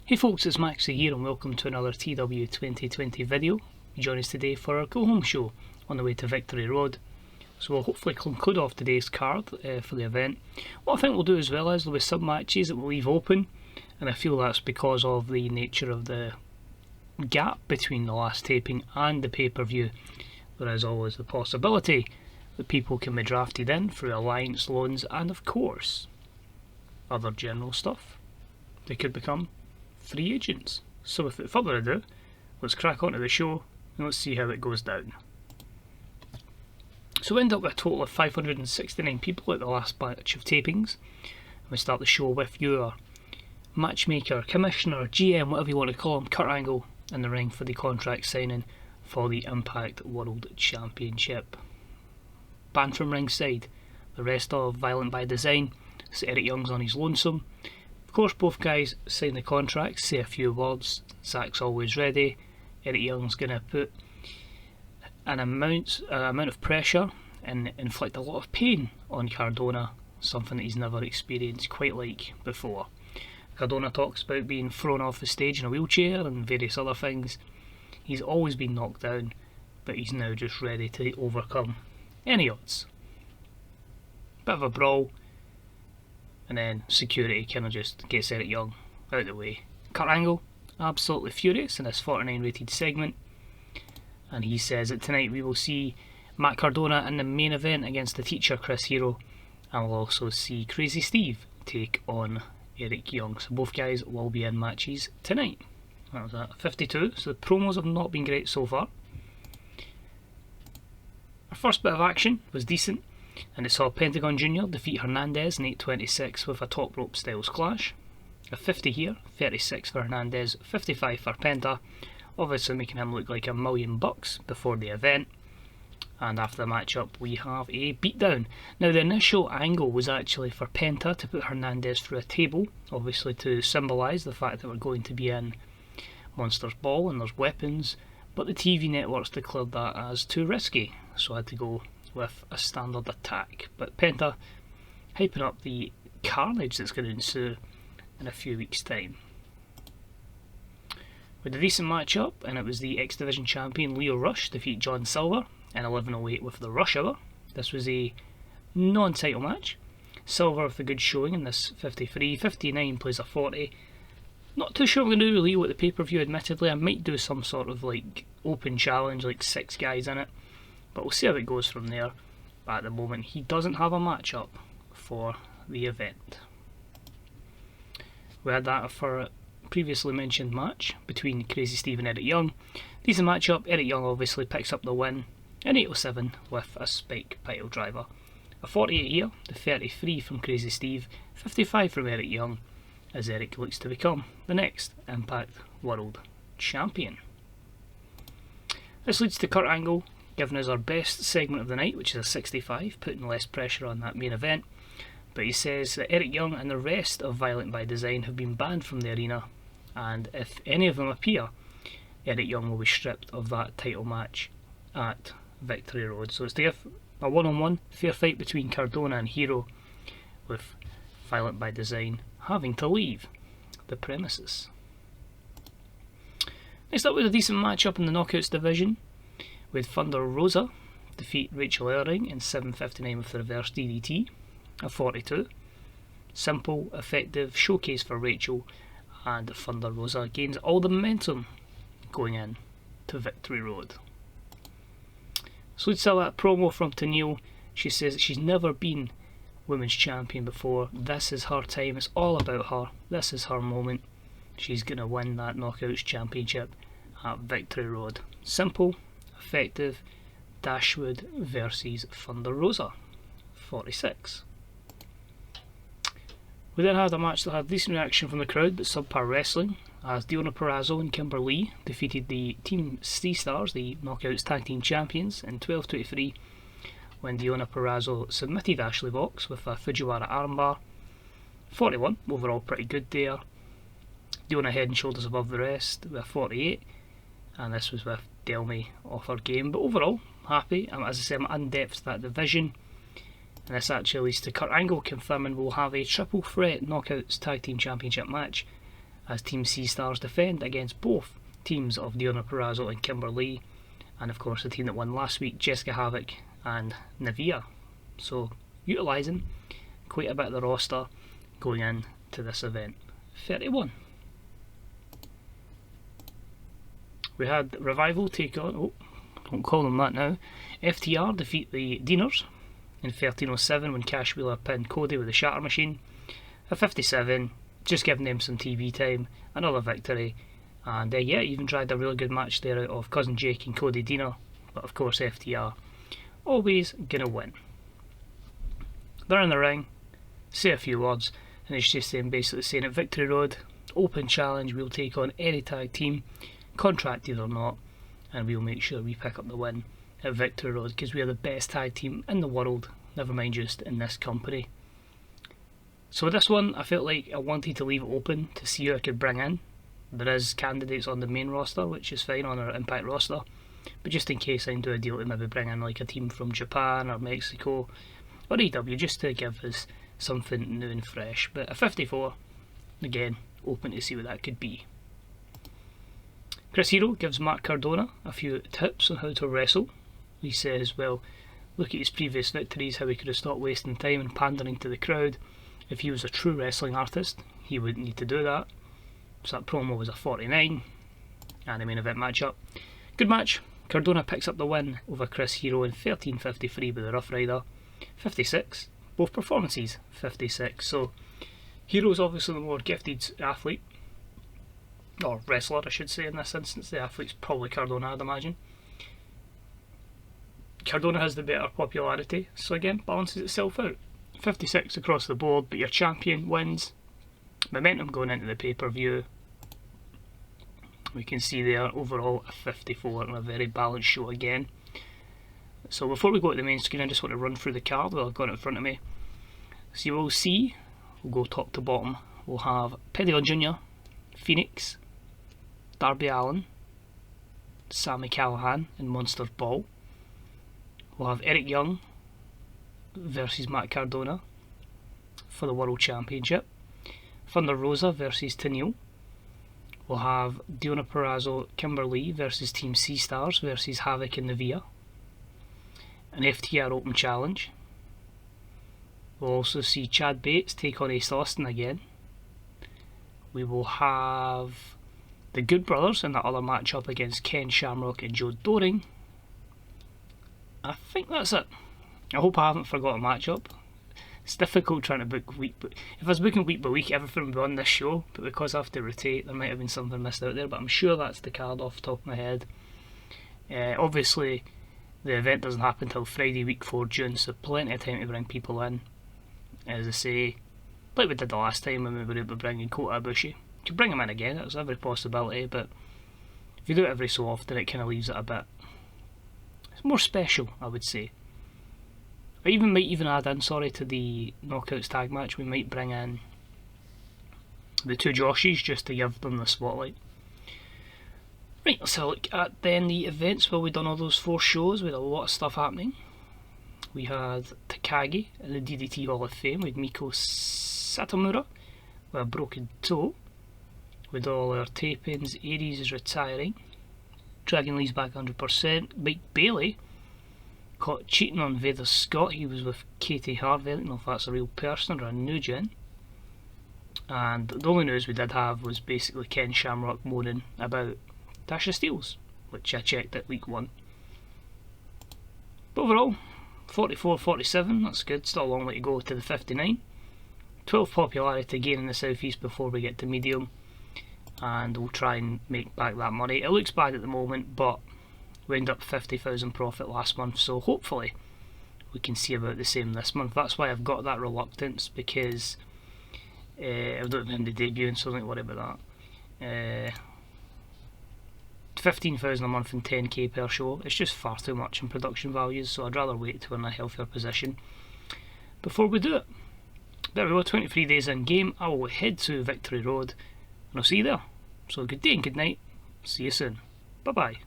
Hey folks, it's Maxie here and welcome to another TEW2020 video. You join us today for our go home show on the way to Victory Road. So we'll hopefully conclude off today's card for the event. What I think we'll do as well is there'll be some matches that we'll leave open, and I feel that's because of the nature of the gap between the last taping and the pay-per-view. There is always the possibility that people can be drafted in through alliance loans and of course other general stuff. They could become free agents. So without further ado, let's crack on to the show and let's see how it goes down. So we end up with a total of 569 people at the last batch of tapings. We start the show with your matchmaker, commissioner, GM, whatever you want to call him, Kurt Angle, in the ring for the contract signing for the Impact World Championship. Banned from ringside, the rest of Violent by Design, so Eric Young's on his lonesome. Of course, both guys sign the contracts, say a few words. Zach's always ready. Eric Young's going to put an amount of pressure and inflict a lot of pain on Cardona, something that he's never experienced quite like before. Cardona talks about being thrown off the stage in a wheelchair and various other things. He's always been knocked down, but he's now just ready to overcome any odds. Bit of a brawl. And then security kind of just gets Eric Young out of the way. Kurt Angle, absolutely furious in this 49 rated segment. And he says that tonight we will see Matt Cardona in the main event against the teacher Chris Hero. And we'll also see Crazy Steve take on Eric Young. So both guys will be in matches tonight. That was at 52. So the promos have not been great so far. Our first bit of action was decent, and it saw Pentagon Jr. defeat Hernandez in 8:26 with a top rope styles clash. A 50 here, 36 for Hernandez, 55 for Penta, obviously making him look like $1 million before the event. And after the matchup we have a beatdown. Now the initial angle was actually for Penta to put Hernandez through a table, obviously to symbolise the fact that we're going to be in Monsters Ball and there's weapons, but the TV networks declared that as too risky, so I had to go with a standard attack. But Penta hyping up the carnage that's going to ensue in a few weeks' time. With a decent matchup, and it was the X Division champion Leo Rush defeat John Silver in 11:08 with the Rush Hour. This was a non-title match. Silver with a good showing in this 53, 59 plays a 40. Not too sure what I'm going to do with Leo at the pay-per-view, admittedly. I might do some sort of like open challenge, like 6 guys in it. But we'll see how it goes from there. But at the moment, he doesn't have a matchup for the event. We had that for a previously mentioned match between Crazy Steve and Eric Young. Decent matchup. Eric Young obviously picks up the win in 8:07 with a spike pile driver. A 48 here, the 33 from Crazy Steve, 55 from Eric Young, as Eric looks to become the next Impact World Champion. This leads to Kurt Angle giving us our best segment of the night, which is a 65, putting less pressure on that main event. But he says that Eric Young and the rest of Violent by Design have been banned from the arena, and if any of them appear, Eric Young will be stripped of that title match at Victory Road. So it's to give a one-on-one fair fight between Cardona and Hero, with Violent by Design having to leave the premises. Next up was a decent matchup in the Knockouts division, with Thunder Rosa defeat Rachel Ellering in 7:59 with the reverse DDT, a 42. Simple, effective showcase for Rachel, and Thunder Rosa gains all the momentum going in to Victory Road. So let's sell that promo from Tenille. She says that she's never been Women's Champion before. This is her time, it's all about her. This is her moment. She's going to win that Knockouts Championship at Victory Road. Simple, effective, Dashwood versus Thunder Rosa, 46. We then had a match that had decent reaction from the crowd but subpar wrestling, as Deonna Purrazzo and Kimber Lee defeated the Team C-Stars, the Knockouts Tag Team Champions, in 12:23 when Deonna Purrazzo submitted Ashley Vox with a Fujiwara armbar. 41, overall pretty good there. Deonna head and shoulders above the rest with a 48, and this was with Delmy off her game, but overall happy. As I said, I'm in depth to that division, and this actually leads to Kurt Angle confirming we'll have a triple threat Knockouts Tag Team Championship match as Team C Stars defend against both teams of Diona Perazzo and Kimberly, and of course the team that won last week, Jessica Havoc and Navia. So utilising quite a bit of the roster going into this event. 31. We had Revival take on, don't call them that now, FTR defeat the Deaners in 13:07 when Cash Wheeler pinned Cody with the Shatter Machine. At 57, just giving them some TV time, another victory, and yeah, even tried a really good match there out of Cousin Jake and Cody Deaner, but of course FTR always gonna win. They're in the ring, say a few words, and it's just them basically saying at Victory Road, open challenge, we'll take on any tag team, contracted or not, and we'll make sure we pick up the win at Victory Road because we are the best tag team in the world, never mind just in this company. So with this one, I felt like I wanted to leave it open to see who I could bring in. There is candidates on the main roster, which is fine, on our Impact roster, but just in case I do a deal to maybe bring in like a team from Japan or Mexico or EW, just to give us something new and fresh. But at 54, again, open to see what that could be. Chris Hero gives Matt Cardona a few tips on how to wrestle. He says, well, look at his previous victories, how he could have stopped wasting time and pandering to the crowd. If he was a true wrestling artist, he wouldn't need to do that. So that promo was a 49, and the main event matchup. Good match. Cardona picks up the win over Chris Hero in 13:53 with the Rough Rider. 56. Both performances 56. So Hero's obviously the more gifted athlete, or wrestler I should say in this instance. The athlete's probably Cardona, I'd imagine. Cardona has the better popularity, so again balances itself out. 56 across the board, but your champion wins. Momentum going into the pay-per-view. We can see there overall a 54 and a very balanced show again. So before we go to the main screen, I just want to run through the card that I've got in front of me. So you will see, we'll go top to bottom, we'll have Pedion Jr., Phoenix, Darby Allin, Sami Callihan and Monster Ball. We'll have Eric Young versus Matt Cardona for the World Championship. Thunder Rosa versus Tenille. We'll have Diona Perazzo, Kimberly versus Team C Stars versus Havoc and Navia. An FTR Open Challenge. We'll also see Chad Bates take on Ace Austin again. We will have the Good Brothers in that other matchup against Ken Shamrock and Joe Doring. I think that's it. I hope I haven't forgot a matchup. It's difficult trying to book week, but if I was booking week by week, everything would be on this show, but because I have to rotate, there might have been something missed out there, but I'm sure that's the card off the top of my head. Obviously, the event doesn't happen until Friday, week 4 June, so plenty of time to bring people in. As I say, like we did the last time when we were able to bring in Kota Ibushi. You can bring him in again, there's every possibility, but if you do it every so often, it kind of leaves it a bit... It's more special, I would say. I might even add in, to the Knockouts tag match, we might bring in the two Joshies just to give them the spotlight. Right, let's have a look at then the events. Well, we've done all those 4 shows, we had a lot of stuff happening. We had Takagi in the DDT Hall of Fame with Miko Satomura with a broken toe. With all our tapings, Aries is retiring. Dragon Lee's back 100%. Mike Bailey caught cheating on Vader Scott. He was with Katie Harvey. I don't know if that's a real person or a new gen. And the only news we did have was basically Ken Shamrock moaning about Tasha Steelz, which I checked at week 1. But overall, 44-47, that's good. Still a long way to go to the 59. 12 popularity again in the southeast before we get to medium, and we'll try and make back that money. It looks bad at the moment, but we ended up 50,000 profit last month, so hopefully we can see about the same this month. That's why I've got that reluctance, because I don't have him to debut, and so don't worry about that. 15,000 a month and 10k per show, it's just far too much in production values, so I'd rather wait till we're in a healthier position before we do it. There we go, 23 days in game. I will head to Victory Road and I'll see you there. So good day and good night, see you soon, bye bye.